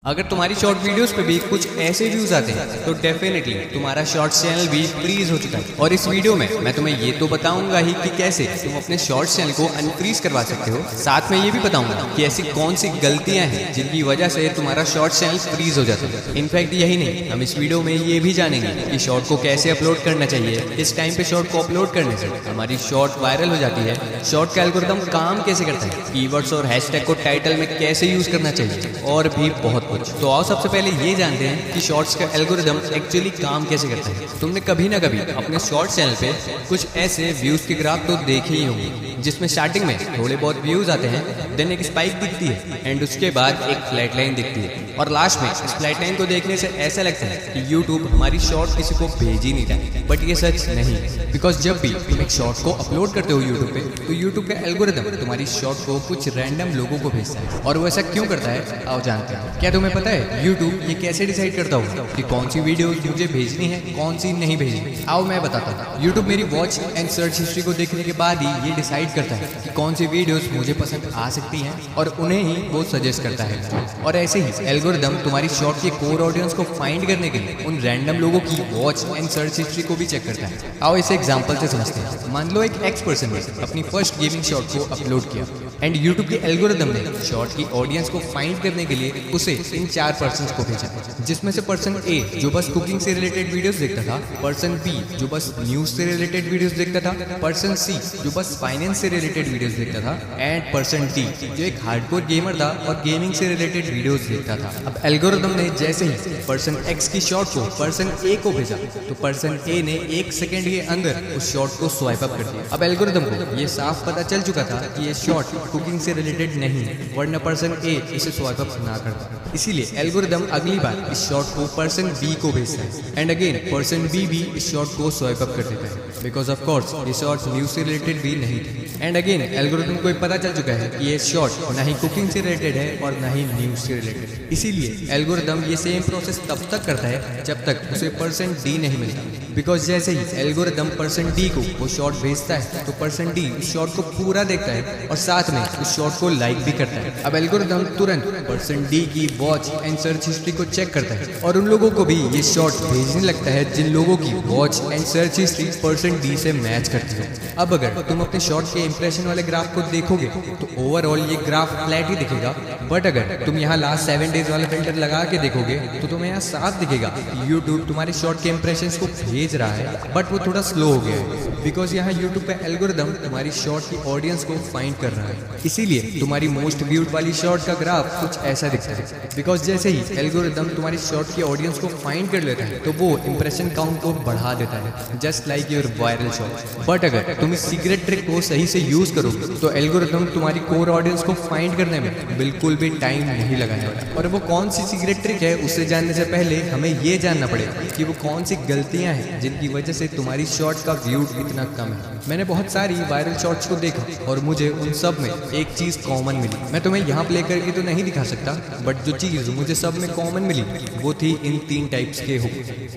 अगर तुम्हारी short videos पे भी कुछ ऐसे व्यूज आते हैं तो डेफिनेटली तुम्हारा शॉर्ट्स चैनल भी फ्रीज हो चुका है। और इस वीडियो में मैं तुम्हें ये तो बताऊंगा ही कि कैसे तुम अपने शॉर्ट्स चैनल को अनफ्रीज करवा सकते हो। साथ में ये भी बताऊंगा कि ऐसी कौन सी गलतियां हैं जिनकी वजह से तुम्हारा शॉर्ट्स चैनल फ्रीज हो जाता है। इनफैक्ट यही नहीं, हम इस वीडियो में ये भी जानेंगे कि शॉर्ट को कैसे अपलोड करना चाहिए, किस टाइम पे शॉर्ट को अपलोड करने से हमारी शॉर्ट वायरल हो जाती है, शॉर्ट का एल्गोरिथम काम कैसे करता है, कीवर्ड्स और हैशटैग को टाइटल में कैसे यूज करना चाहिए और भी बहुत कुछ। तो आओ सबसे पहले ये जानते हैं कि शॉर्ट्स का एल्गोरिथम एक्चुअली काम कैसे करता है। तुमने कभी ना कभी अपने शॉर्ट्स चैनल पे कुछ ऐसे व्यूज के ग्राफ तो देखे ही होंगे जिसमें स्टार्टिंग में थोड़े बहुत व्यूज आते हैं, देन एक स्पाइक दिखती है एंड उसके बाद एक फ्लैट लाइन दिखती है और लास्ट में इस फ्लैट लाइन को देखने से ऐसा लगता है कि यूट्यूब हमारी शॉर्ट किसी को भेज ही नहीं रहा। बट ये सच नहीं, बिकॉज जब भी तुम एक शॉर्ट को अपलोड करते हो यूट्यूब पे तो यूट्यूब का एल्गोरिथम तुम्हारी शॉर्ट को कुछ रैंडम लोगों को भेजता है। और वो ऐसा क्यों करता है आओ जानते हैं। क्या तुम्हें पता है यूट्यूब ये कैसे डिसाइड करता होगा कि कौन सी वीडियो मुझे भेजनी है, कौन सी नहीं भेजनी? आओ मैं बताता हूँ। यूट्यूब मेरी वॉच एंड सर्च हिस्ट्री को देखने के बाद ही ये डिसाइड करता है कि कौन सी वीडियोस मुझे पसंद आ सकती हैं और उन्हें ही वो सजेस्ट करता है। और ऐसे ही एल्गोरिथम तुम्हारी शॉर्ट के कोर ऑडियंस को फाइंड करने के लिए उन रैंडम लोगों की वॉच एंड सर्च हिस्ट्री को भी चेक करता है। आओ इसे एग्जांपल से समझते हैं। मान लो एक एक्स पर्सन ने अपनी फर्स्ट गेमिंग शॉर्ट को अपलोड किया एंड यूट्यूब के एल्गोरिथम ने शॉर्ट की ऑडियंस को फाइंड करने के लिए उसे इन 4 पर्सन्स को भेजा, जिसमें से पर्सन ए जो बस कुकिंग से रिलेटेड वीडियोस देखता था, पर्सन बी जो बस न्यूज से रिलेटेड वीडियोस देखता था, पर्सन सी जो बस फाइनेंस से रिलेटेड वीडियोस देखता था एंड पर्सन डी जो एक हार्डकोर गेमर था और गेमिंग से रिलेटेड वीडियोस देखता था। अब एल्गोरिथम ने जैसे ही पर्सन एक्स की शॉर्ट को पर्सन ए को भेजा तो पर्सन ए ने 1 सेकंड के अंदर उस शॉर्ट को स्वाइप अप कर दिया। अब एल्गोरिथम को ये साफ पता चल चुका था कि ये शॉर्ट कुकिंग से रिलेटेड नहीं है, वरना पर्सन ए इसे स्वाइप अप ना करता। इसीलिए एल्गोरिथम अगली बार इस शॉर्ट को पर्सन बी को भेजता है एंड अगेन पर्सन बी भी इस शॉर्ट को स्वाइप अप कर देता है, बिकॉज ऑफ कोर्स ये शॉर्ट न्यूज से रिलेटेड भी नहीं थे। एंड अगेन एल्गोरिथम को पता चल चुका है कि ये शॉर्ट ना ही कुकिंग से रिलेटेड है और ना ही न्यूज से रिलेटेड। इसीलिए एल्गोरिथम ये सेम प्रोसेस तब तक करता है जब तक उसे पर्सन डी नहीं मिलता, बिकॉज जैसे ही एल्गोरिथम पर्सन डी को वो शॉर्ट भेजता है तो पर्सन डी उस शॉर्ट को पूरा देखता है और साथ में उस शॉर्ट को लाइक भी करता है। अब एल्गोरिथम तुरंत पर्सन डी की वॉच एंड सर्च हिस्ट्री को चेक करता है और उन लोगों को भी ये शॉर्ट भेजने लगता है जिन लोगों की watch and search history person D से मैच करती है। अब अगर तुम अपने शॉर्ट के इंप्रेशन वाले ग्राफ को देखोगे तो ओवरऑल ये ग्राफ फ्लैट ही दिखेगा, बट अगर तुम यहाँ लास्ट 7 डेज वाला फिल्टर लगा के देखोगे तो तुम्हें यहाँ साफ दिखेगा कि यूट्यूब तुम्हारे शॉर्ट के इंप्रेशंस को भेज रहा है, बट वो थोड़ा स्लो हो गया है बिकॉज यहाँ यूट्यूब का एल्गोरिथम तुम्हारी शॉर्ट की ऑडियंस को फाइंड कर रहा है। इसीलिए तुम्हारी मोस्ट व्यूड वाली शॉर्ट का ग्राफ कुछ ऐसा दिखता है, बिकॉज जैसे ही एल्गोरिथम तुम्हारी शॉर्ट की ऑडियंस को फाइंड कर लेता है तो वो इंप्रेशन काउंट को बढ़ा देता है, just like your viral short. But अगर तुम इस सीक्रेट ट्रिक को सही से यूज करोगे तो एल्गोरिथम तुम्हारी कोर ऑडियंस को फाइंड करने में बिल्कुल भी टाइम नहीं लगाने वाला। और वो कौन सी सीक्रेट ट्रिक है उसे जानने से पहले हमें ये जानना पड़ेगा कि वो कौन सी गलतियां हैं जिनकी वजह से तुम्हारी शॉर्ट का व्यूड इतना कम है। मैंने बहुत सारी वायरल शॉर्ट्स को देखा और मुझे उन सब में एक चीज कॉमन मिली। मैं तुम्हें यहाँ प्ले करके तो नहीं दिखा सकता, बट जो चीज मुझे सब में कॉमन मिली वो थी इन 3 टाइप्स के हो,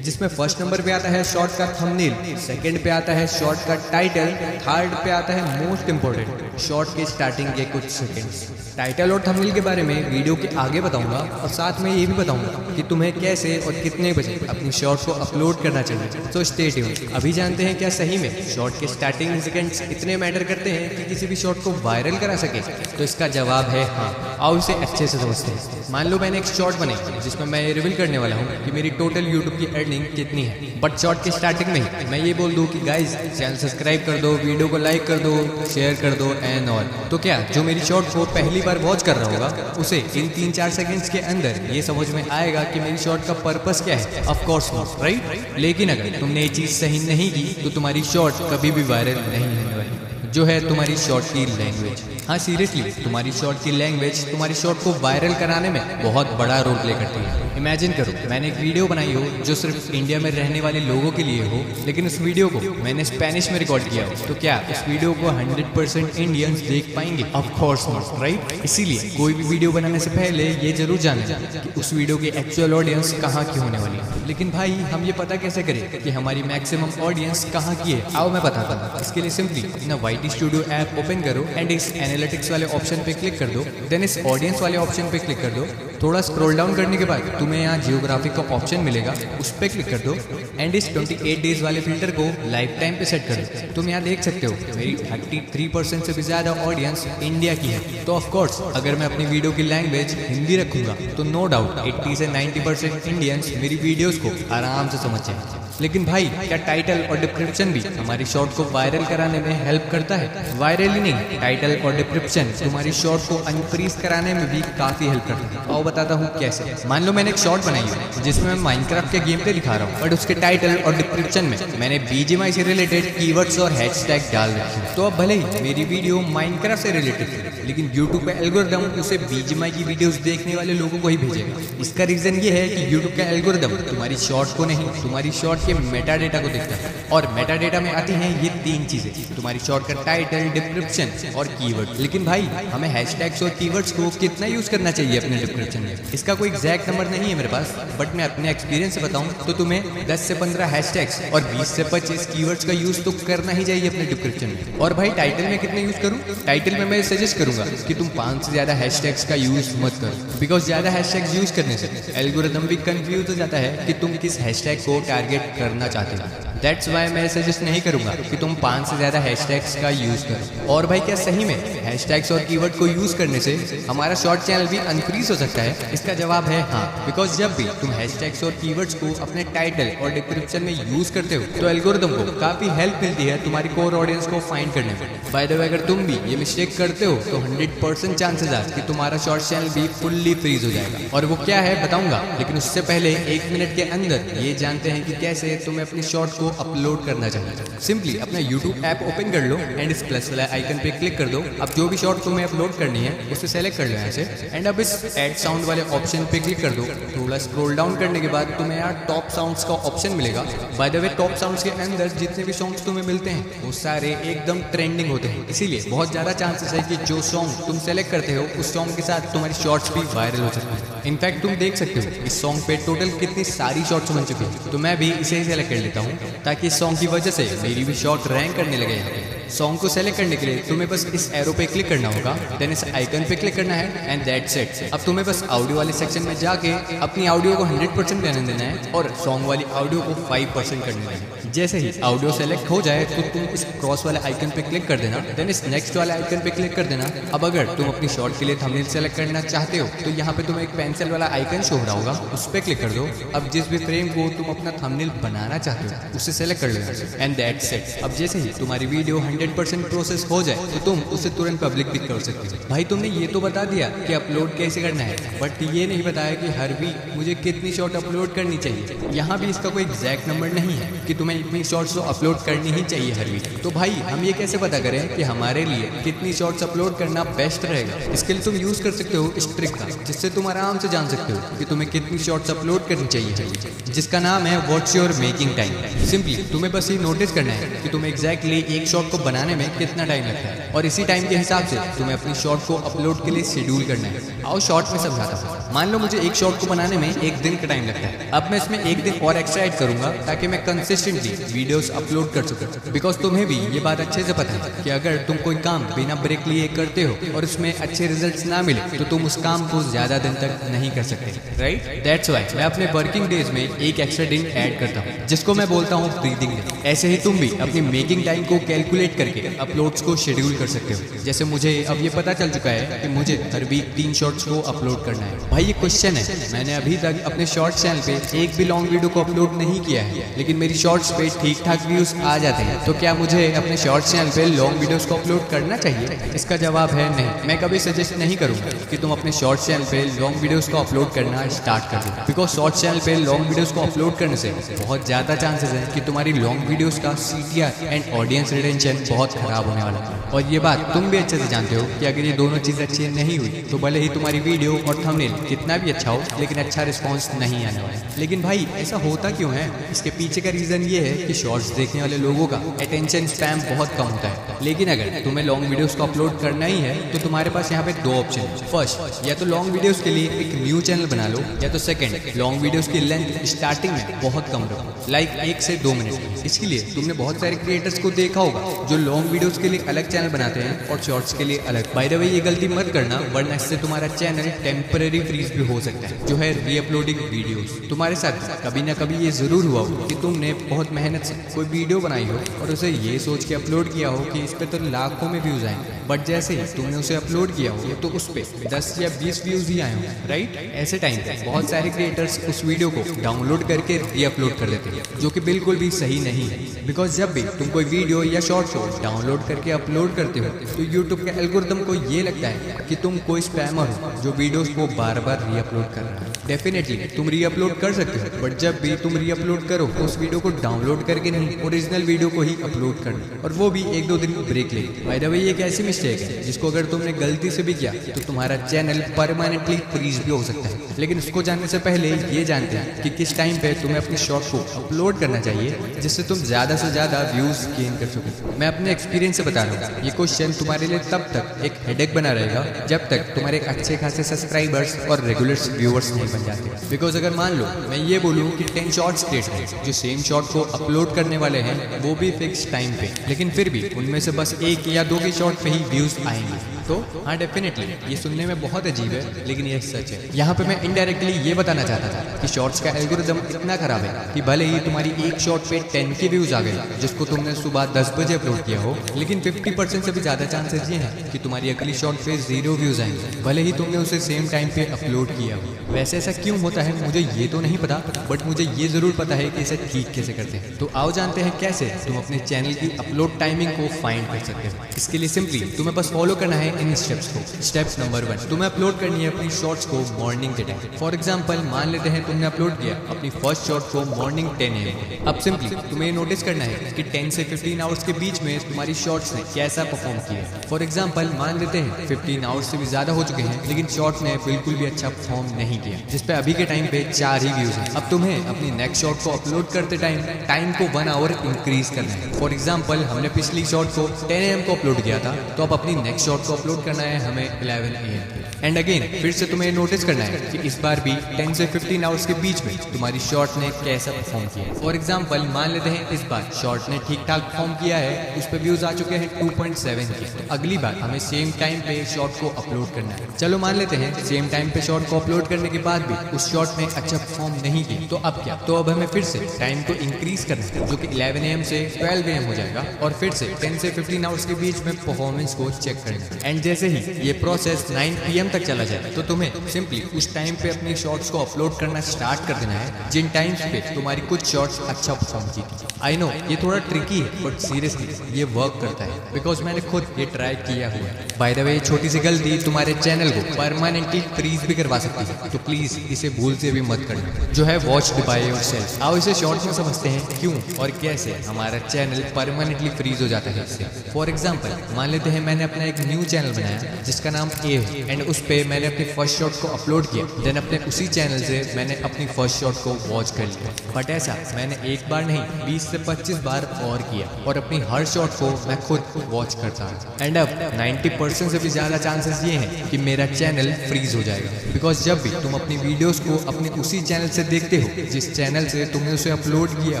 जिसमें फर्स्ट नंबर पे आता है शॉर्ट का थंबनेल, सेकंड पे आता है शॉर्ट का टाइटल, थर्ड पे आता है मोस्ट इंपॉर्टेंट शॉर्ट के स्टार्टिंग के कुछ सेकंड्स। टाइटल और थंबनेल के बारे में वीडियो के आगे बताऊंगा और साथ में ये भी बताऊंगा कि तुम्हें कैसे और कितने बजे अपनी शॉर्ट को अपलोड करना चाहिए। तो स्टे ट्यून्ड। अभी जानते हैं क्या सही में शॉर्ट के स्टार्टिंग सेकंड्स इतने मैटर करते हैं कि किसी भी शॉर्ट को वायरल करा सके? तो इसका जवाब है हाँ। आओ इसे अच्छे से समझते हैं। मान लो मैंने एक शॉर्ट बनाई जिसमें मैं रिवील करने वाला हूँ कि मेरी टोटल यूट्यूब की अर्निंग कितनी है, बट शॉर्ट के स्टार्टिंग में ही मैं ये बोल दूँ कि गाइज चैनल सब्सक्राइब कर दो, वीडियो को लाइक कर दो, शेयर कर दो एंड ऑल। तो क्या जो मेरी शॉर्ट को पहली बार वॉच कर रहा होगा उसे इन 3-4 सेकंड्स के अंदर ये समझ में आएगा कि मेरी शॉर्ट का पर्पस क्या है? Of course not, right? लेकिन अगर तुमने ये चीज सही नहीं की तो तुम्हारी शॉर्ट कभी भी वायरल नहीं होने वाली, जो है तुम्हारी शॉर्ट की लैंग्वेज। हाँ सीरियसली, तुम्हारी शॉर्ट की लैंग्वेज तुम्हारी शॉर्ट को वायरल कराने में बहुत बड़ा रोल प्ले करती है। इमेजिन करो मैंने एक वीडियो बनाई हो जो सिर्फ इंडिया में रहने वाले लोगों के लिए हो, लेकिन उस वीडियो को मैंने स्पेनिश में रिकॉर्ड किया हो, तो क्या उस वीडियो को 100% इंडियंस देख पाएंगे? Of course not, right? इसीलिए कोई भी वीडियो बनाने से पहले ये जरूर जाने कि उस वीडियो की एक्चुअल ऑडियंस कहाँ की होने वाली है। लेकिन भाई हम ये पता कैसे करें कि हमारी मैक्सिमम ऑडियंस कहाँ की है? आओ मैं बताता हूँ। इसके लिए सिंपली अपना YT स्टूडियो ऐप ओपन करो एंड इस एनालिटिक्स वाले ऑप्शन पे क्लिक कर दो, देन इस ऑडियंस वाले ऑप्शन पे क्लिक कर दो। थोड़ा स्क्रॉल डाउन करने के बाद तुम्हें यहाँ जियोग्राफी का ऑप्शन मिलेगा, उस पर क्लिक कर दो एंड इस 28 डेज वाले फिल्टर को लाइफ टाइम पे सेट कर दो। तुम यहाँ देख सकते हो मेरी 33% से भी ज्यादा ऑडियंस इंडिया की है। तो ऑफ कोर्स अगर मैं अपनी वीडियो की लैंग्वेज हिंदी रखूंगा तो नो डाउट 80 से 90% इंडियंस मेरी वीडियोस को आराम से समझ जाएंगे। लेकिन भाई क्या टाइटल और डिस्क्रिप्शन भी हमारी शॉर्ट को वायरल कराने में हेल्प करता है? वायरल ही नहीं, टाइटल और डिस्क्रिप्शन तुम्हारी शॉर्ट को अनफ्रीज कराने में भी काफी हेल्प करता है। और बताता हूँ कैसे। मान लो मैंने एक शॉर्ट बनाई है जिसमें मैं माइनक्राफ्ट के गेम प्ले दिखा रहा हूँ, बट उसके टाइटल और डिस्क्रिप्शन में मैंने BGMI से रिलेटेड कीवर्ड्स और हैशटैग डाल रखे हैं। तो अब भले ही मेरी वीडियो माइनक्राफ्ट से रिलेटेड है, लेकिन यूट्यूब पे एल्गोरिदम उसे BGMI की वीडियोस देखने वाले लोगों को ही भेजेगा। इसका रीजन ये है कि यूट्यूब का एल्गोरिदम तुम्हारी शॉर्ट को नहीं, तुम्हारी शॉर्ट के मेटा डेटा को देखता है। और मेटा डेटा में आती हैं ये 3 चीजें, तुम्हारी शॉर्ट का टाइटल, डिस्क्रिप्शन और कीवर्ड। लेकिन भाई हमें हैशटैग्स और कीवर्ड्स को कितना यूज करना चाहिए अपने डिस्क्रिप्शन में? इसका कोई एग्जैक्ट नंबर नहीं है मेरे पास, बट मैं अपने एक्सपीरियंस से बताऊं तो तुम्हें 10 से 15 हैशटैग्स और 20 से 25 कीवर्ड्स का यूज तो करना ही चाहिए अपने डिस्क्रिप्शन में। और भाई टाइटल में कितने यूज करूं? टाइटल में मैं सजेस्ट करूंगा कि तुम 5 से ज्यादा हैशटैग्स का यूज मत करो, बिकॉज ज्यादा हैशटैग्स यूज करने से एल्गोरिदम भी कंफ्यूज हो जाता है कि तुम किस हैशटैग को टारगेट करना चाहते हो। दैट्स वाई मैं सजेस्ट नहीं करूंगा कि तुम 5 से ज्यादा हैशटैग्स का यूज करो। और भाई क्या सही में हैशटैग्स और कीवर्ड को यूज करने से हमारा शॉर्ट चैनल भी अनफ्रीज हो सकता है? इसका जवाब है हाँ, बिकॉज जब भी तुम हैशटैग्स और कीवर्ड्स को अपने टाइटल और डिस्क्रिप्शन में यूज करते हो तो एल्गोरिदम को काफी हेल्प मिलती है तुम्हारी कोर ऑडियंस को फाइंड करने में। बाय द वे अगर तुम भी ये मिस्टेक करते हो तो 100% चांसेस है कि तुम्हारा शॉर्ट चैनल भी फुल्ली फ्रीज हो जाएगा। और वो क्या है बताऊंगा, लेकिन उससे पहले 1 मिनट के अंदर ये जानते हैं कि कैसे तुम्हें अपनी शॉर्ट को अपलोड करना चाहिए। सिंपली अपना YouTube ऐप ओपन कर लो एंड इस प्लस वाला आइकन पे क्लिक कर दो। अब जो भी शॉर्ट तुम्हें अपलोड करनी है उसे सेलेक्ट कर लो यहाँ से एंड अब इस ऐड साउंड वाले ऑप्शन पे क्लिक कर दो। थोड़ा स्क्रॉल डाउन करने के बाद तुम्हें यहाँ टॉप साउंड्स का ऑप्शन मिलेगा। By the way top sounds के अंदर जितने भी सॉन्ग्स तुम्हें मिलते हैं वो सारे एकदम ट्रेंडिंग होते हैं, इसीलिए बहुत ज्यादा चांसेस है कि जो सॉन्ग तुम सेलेक्ट करते हो उस सॉन्ग के साथ तुम्हारी शॉर्ट्स भी वायरल हो सकती है। इनफैक्ट तुम देख सकते हो इस सॉन्ग पे टोटल कितनी सारी शॉर्ट्स बन चुकी है, तो मैं भी इसे ही सेलेक्ट कर लेता हूँ ताकि इस सॉन्ग की वजह से मेरी भी शॉर्ट रैंक करने लगे यहाँ पे। सॉन्ग को सेलेक्ट करने के लिए तुम्हें बस इस एरो पे क्लिक करना होगा, देन इस आइकन पे क्लिक करना है एंड दैट्स इट। अब तुम्हें बस ऑडियो वाले सेक्शन में जाके अपनी ऑडियो को 100% रहने देना है और सॉन्ग वाली ऑडियो को 5% करना है। जैसे ही ऑडियो सेलेक्ट हो जाए तो तुम इस क्रॉस वाले आइकन पे क्लिक कर देना, देन इस नेक्स्ट वाले आइकन पे क्लिक कर देना। अब अगर तुम अपनी शॉर्ट के लिए थंबनेल सेलेक्ट करना चाहते हो तो यहाँ पे तुम्हें एक पेंसिल वाला आइकन शो हो रहा होगा, उस पर क्लिक कर दो। अब जिस भी फ्रेम को तुम अपना थंबनेल बनाना चाहते हो उसे सेलेक्ट कर लेना एंड दैट्स इट। अब जैसे ही तुम्हारी वीडियो 100% प्रोसेस हो जाए तो तुम उसे तुरंत पब्लिक भी कर सकते हो। भाई तुमने ये तो बता दिया कि अपलोड कैसे करना है, बट ये नहीं बताया कि हर वीक मुझे कितनी शॉर्ट अपलोड करनी चाहिए। यहाँ भी इसका कोई एग्जैक्ट नंबर नहीं है कि तुम्हें इतनी शॉर्ट्स तो अपलोड करनी ही चाहिए हर वीक। तो भाई हम ये कैसे पता करें कि हमारे लिए कितनी शॉर्ट्स अपलोड करना बेस्ट रहेगा? इसके लिए तुम यूज कर सकते हो इस ट्रिक का, जिससे तुम आराम से जान सकते हो कि तुम्हें कितनी शॉर्ट्स अपलोड करनी चाहिए, जिसका नाम है what's your making time. Simply तुम्हें बस ये नोटिस करना है कि तुम्हें एग्जैक्टली एक शॉर्ट को बनाने में कितना टाइम लगता है और इसी टाइम के हिसाब से तुम्हें अपनी शॉर्ट को अपलोड के लिए शेड्यूल करना है। आओ शॉर्ट में समझाता हूँ। मान लो मुझे एक शॉर्ट को बनाने में 1 दिन का टाइम लगता है। अब मैं इसमें 1 दिन और एक्स्ट्रा ऐड करूंगा ताकि मैं कंसिस्टेंटली वीडियोस अपलोड कर सकूं, बिकॉज तुम्हें भी ये बात अच्छे से पता है कि अगर तुम कोई काम बिना ब्रेक लिए करते हो और उसमें अच्छे रिजल्ट्स ना मिले तो तुम उस काम को ज्यादा दिन तक नहीं कर सकते, राइट? दैट्स व्हाई मैं अपने वर्किंग डेज में एक एक्स्ट्रा दिन ऐड करता हूँ, जिसको मैं बोलता हूँ ब्रीदिंग डे। ऐसे ही तुम भी अपनी मेकिंग टाइम को कैलकुलेट करके अपलोड्स को शेड्यूल कर सकते हो। जैसे मुझे अब ये पता चल चुका है कि मुझे हर वीक 3 शॉर्ट्स को अपलोड करना है। भाई ये क्वेश्चन है, मैंने अभी तक अपने शॉर्ट चैनल पे एक भी लॉन्ग वीडियो को अपलोड नहीं किया है, लेकिन मेरी शॉर्ट्स पे ठीक ठाक व्यूज आ जाते हैं। तो क्या मुझे अपने शॉर्ट चैनल पे लॉन्ग वीडियोस को अपलोड करना चाहिए? इसका जवाब है नहीं। मैं कभी सजेस्ट नहीं करूंगा कि तुम अपने शॉर्ट चैनल पे लॉन्ग वीडियोस को अपलोड करना स्टार्ट कर दो, बिकॉज शॉर्ट चैनल पे लॉन्ग वीडियोस को अपलोड करने से बहुत ज्यादा चांसेस है कि तुम्हारी लॉन्ग वीडियोस का CTR एंड ऑडियंस रिटेंशन बहुत खराब होने वाला है। और ये बात तुम भी अच्छे से जानते हो कि अगर ये दोनों चीज अच्छी नहीं हुई तो भले ही तुम्हारी वीडियो और थंबनेल कितना भी अच्छा हो, लेकिन अच्छा रिस्पॉन्स नहीं आने वाला है। लेकिन भाई ऐसा होता क्यों है? इसके पीछे का रीजन ये है कि शॉर्ट्स देखने वाले लोगों का अटेंशन स्पैम बहुत कम होता है। लेकिन अगर तुम्हें लॉन्ग वीडियोस को अपलोड करना ही है तो तुम्हारे पास यहाँ पे 2 ऑप्शन है। फर्स्ट, या तो लॉन्ग वीडियोस के लिए एक न्यू चैनल बना लो, या तो सेकंड, लॉन्ग वीडियोस की लेंथ स्टार्टिंग में बहुत कम रखो, लाइक 1 से 2 मिनट। इसके लिए तुमने बहुत सारे क्रिएटर्स को देखा होगा जो जो लॉन्ग वीडियोस के लिए अलग चैनल बनाते हैं और शॉर्ट्स के लिए अलग। बाय द वे ये गलती मत करना, वरना इससे तुम्हारा चैनल टेम्पररी फ्रीज भी हो सकता है, जो है रीअपलोडिंग वीडियोस। तुम्हारे साथ कभी ना कभी ये जरूर हुआ हो कि तुमने बहुत मेहनत से कोई वीडियो बनाई हो और उसे ये सोच के अपलोड किया हो कि इस पे तो लाखों में व्यूज आएंगे, बट जैसे ही तुमने उसे अपलोड किया हो तो उस पे 10 या 20 व्यूज ही आए हो, राइट। ऐसे टाइम पे बहुत सारे क्रिएटर्स उस वीडियो को डाउनलोड करके रीअपलोड कर देते हैं, जो कि बिल्कुल भी सही नहीं है। बिकॉज जब भी तुम कोई वीडियो या शॉर्ट को डाउनलोड करके अपलोड करते हो तो यूट्यूब के एल्गोरिथम को ये लगता है कि तुम कोई स्पैमर हो जो वीडियोस को बार बार रीअपलोड कर रहा है। डेफिनेटली तुम रीअपलोड कर सकते हो, बट जब भी तुम रीअपलोड करो तो उस वीडियो को डाउनलोड करके नहीं, ओरिजिनल वीडियो को ही अपलोड करना, और वो भी 1-2 दिन ब्रेक लेके। बाय द वे ये एक ऐसी मिस्टेक है जिसको अगर तुमने गलती से भी किया तो तुम्हारा चैनल परमानेंटली फ्रीज भी हो सकता है। लेकिन उसको जानने से पहले ये जानते हैं कि किस टाइम पे तुम्हें अपनी शॉर्ट को अपलोड करना चाहिए जिससे तुम ज्यादा से ज्यादा व्यूज गेन कर सको। मैं अपने एक्सपीरियंस से बता रहा हूँ, ये क्वेश्चन तुम्हारे लिए तब तक एक हेडेक बना रहेगा जब तक तुम्हारे अच्छे खासे सब्सक्राइबर्स और रेगुलर व्यूअर्स नहीं बन जाते। बिकॉज अगर मान लो मैं ये बोलूँ कि 10 शॉर्ट्स क्रिएटर जो सेम शॉर्ट को अपलोड करने वाले हैं वो भी फिक्स टाइम पे, लेकिन फिर भी उनमें से बस 1 या 2 की शॉर्ट पे ही व्यूज आएंगे, तो हाँ डेफिनेटली ये सुनने में बहुत अजीब है लेकिन ये सच है। यहाँ पे मैं इनडायरेक्टली ये बताना चाहता था कि शॉर्ट्स का एल्गोरिथम इतना खराब है कि भले ही तुम्हारी एक शॉर्ट पे 10 के व्यूज आ गए जिसको तुमने सुबह 10 बजे अपलोड किया हो, लेकिन 50% से भी ज्यादा चांसेस ये हैं कि तुम्हारी अगली शॉर्ट पे 0 व्यूज आएंगे भले ही तुमने उसे सेम टाइम पे अपलोड किया हो। वैसे ऐसा क्यों होता है मुझे ये तो नहीं पता, बट मुझे ये जरूर पता है कि इसे ठीक कैसे करते हैं। तो आओ जानते हैं कैसे तुम अपने चैनल की अपलोड टाइमिंग को फाइंड कर सकते हो। इसके लिए सिंपली तुम्हें बस फॉलो करना है इन स्टेप्स को। स्टेप नंबर 1, तुम्हें अपलोड करनी है अपनी शॉर्ट्स को मॉर्निंग के टाइम। फॉर एग्जांपल मान लेते हैं तुमने अपलोड किया अपनी फर्स्ट शॉर्ट को मॉर्निंग 10 AM। अब सिंपली तुम्हें नोटिस करना है कि 10 से 15 आवर्स के बीच में तुम्हारी शॉर्ट्स ने कैसा परफॉर्म किया। फॉर एग्जांपल मान लेते हैं 15 आवर्स से भी ज्यादा हो चुके हैं लेकिन शॉर्ट ने बिल्कुल भी अच्छा परफॉर्म नहीं किया, जिसपे अभी के टाइम पे 4 ही व्यूज हैं। अब तुम्हें अपनी नेक्स्ट शॉर्ट को अपलोड करते टाइम को 1 आवर इंक्रीज करना है। फॉर एग्जांपल हमने पिछली शॉर्ट को 10 AM को अपलोड किया था, तो अब अपनी नेक्स्ट शॉर्ट को अपलोड करना है हमें 11 AM। एंड अगेन फिर से तुम्हें नोटिस करना है कि इस बार भी 10 से 15 आवर्स के बीच में तुम्हारी शॉर्ट ने कैसा परफॉर्म किया। फॉर एग्जांपल मान लेते हैं इस बार शॉर्ट ने ठीक ठाक परफॉर्म किया है, उस पर व्यूज आ चुके हैं 2.7 के, तो अगली बार हमें सेम टाइम पे शॉर्ट को अपलोड करना है। चलो मान लेते हैं सेम टाइम पे शॉर्ट को अपलोड करने के बाद भी उस शॉर्ट ने अच्छा परफॉर्म नहीं किया, तो अब क्या, तो अब हमें फिर से टाइम को इंक्रीज करना है जो कि 11 AM से 12 AM हो जाएगा, और फिर से 10 से 15 आवर्स के बीच में परफॉर्मेंस को चेक करना है। एंड जैसे ही ये प्रोसेस 9 PM तक चला जाए तो तुम्हें सिंपली उस टाइम पे अपनी शॉर्ट्स को अपलोड करना स्टार्ट कर देना है जिन टाइम्स पे तुम्हारी कुछ शॉर्ट्स अच्छा परफॉर्म की थी। आई नो ये थोड़ा ट्रिकी है, बट सीरियसली ये वर्क करता है बिकॉज मैंने खुद ये ट्राई किया हुआ है। बाय द वे छोटी सी गलती तुम्हारे चैनल को परमानेंटली फ्रीज भी करवा सकती है, तो प्लीज इसे भूल से भी मत करना, जो है वॉच बाय योरसेल्फ। आओ इसे शॉर्ट्स में समझते हैं क्यों और कैसे हमारा चैनल परमानेंटली फ्रीज हो जाता है इससे। फॉर एग्जाम्पल मान लेते हैं मैंने अपना एक न्यू चैनल बनाया जिसका नाम ए है, एंड उस पे मैंने अपनी फर्स्ट शॉट को अपलोड किया, देन अपने उसी चैनल से मैंने अपनी फर्स्ट शॉट को वॉच कर लिया। बट ऐसा मैंने एक बार नहीं 20 से 25 बार और किया, और अपनी हर शॉट को मैं खुद वॉच करता हूँ। एंड अब 90% से भी ज्यादा चांसेस ये हैं कि मेरा चैनल फ्रीज हो जाएगा, बिकॉज जब भी तुम अपनी वीडियोस को अपने उसी चैनल से देखते हो जिस चैनल से तुमने उसे अपलोड किया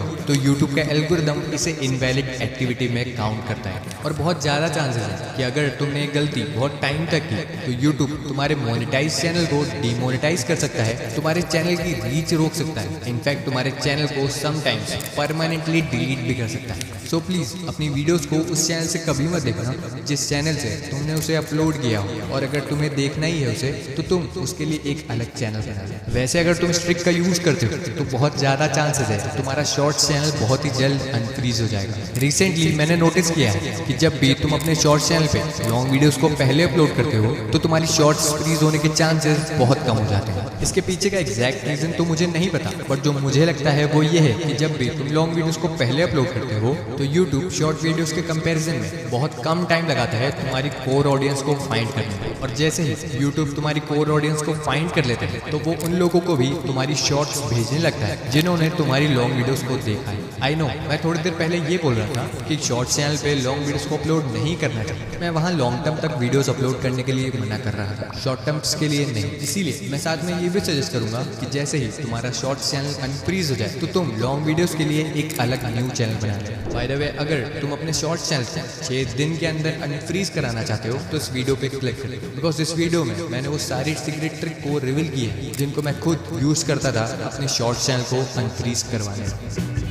हो, तो यूट्यूब का एल्गोरिथम इसे इनवैलिड एक्टिविटी में काउंट करता है। और बहुत ज्यादा चांसेस है कि अगर तुमने गलती बहुत टाइम तक की तो यूट्यूब तुम्हारे मोनेटाइज चैनल को डिमोनेटाइज कर सकता है, तुम्हारे चैनल की रीच रोक सकता है, इनफैक्ट तुम्हारे चैनल को समटाइम्स परमानेंटली डिलीट भी कर सकता है। सो प्लीज अपनी वीडियोस को उस चैनल से कभी मत देखना जिस चैनल से तुमने उसे अपलोड किया हो, और अगर तुम्हें देखना ही है उसे तो तुम उसके लिए एक अलग चैनल बना। वैसे अगर तुम स्ट्रिक का यूज करते हो तो बहुत ज्यादा चांसेस है तुम्हारा शॉर्ट्स चैनल बहुत ही जल्द अनफ्रीज हो जाएगा। रिसेंटली मैंने नोटिस किया है कि जब भी तुम अपने शॉर्ट्स चैनल पे लॉन्ग वीडियोस को पहले अपलोड करते हो तो तुम्हारी शॉर्ट्स फ्रीज होने के चांसेस बहुत कम हो जाते हैं। इसके पीछे का एग्जैक्ट रीजन तो मुझे नहीं पता, बट जो मुझे लगता है वो ये है कि जब भी तुम लॉन्ग वीडियोस को पहले अपलोड करते हो तो यूट्यूब शॉर्ट वीडियोस के कंपैरिजन में बहुत कम टाइम लगाता है तुम्हारी कोर ऑडियंस को फाइंड करने में, और जैसे ही यूट्यूब तुम्हारी कोर ऑडियंस को फाइंड कर लेते हैं तो वो उन लोगों को भी तुम्हारी शॉर्ट्स भेजने लगता है जिन्होंने तुम्हारी लॉन्ग वीडियोस को देखा है। आई नो मैं थोड़ी देर पहले ये बोल रहा था कि शॉर्ट चैनल पे लॉन्ग वीडियोस को अपलोड नहीं करना चाहिए, मैं वहाँ लॉन्ग टर्म तक वीडियोस अपलोड करने के लिए मना कर रहा था, शॉर्ट टर्म्स के लिए नहीं। इसीलिए मैं साथ में ये भी सजेस्ट करूंगा कि जैसे ही तुम्हारा शॉर्ट्स चैनल अनफ्रीज हो जाए तो तुम लॉन्ग वीडियोस के लिए एक अलग न्यू चैनल बना लो। बाय द वे, अगर तुम अपने शॉर्ट्स चैनल को 6 दिन के अंदर अनफ्रीज कराना चाहते हो तो इस वीडियो पे क्लिक करो, बिकॉज इस वीडियो में मैंने वो सारी सीक्रेट ट्रिक को रिवील की है जिनको मैं खुद यूज करता था अपने शॉर्ट्स चैनल को अनफ्रीज करवाने में।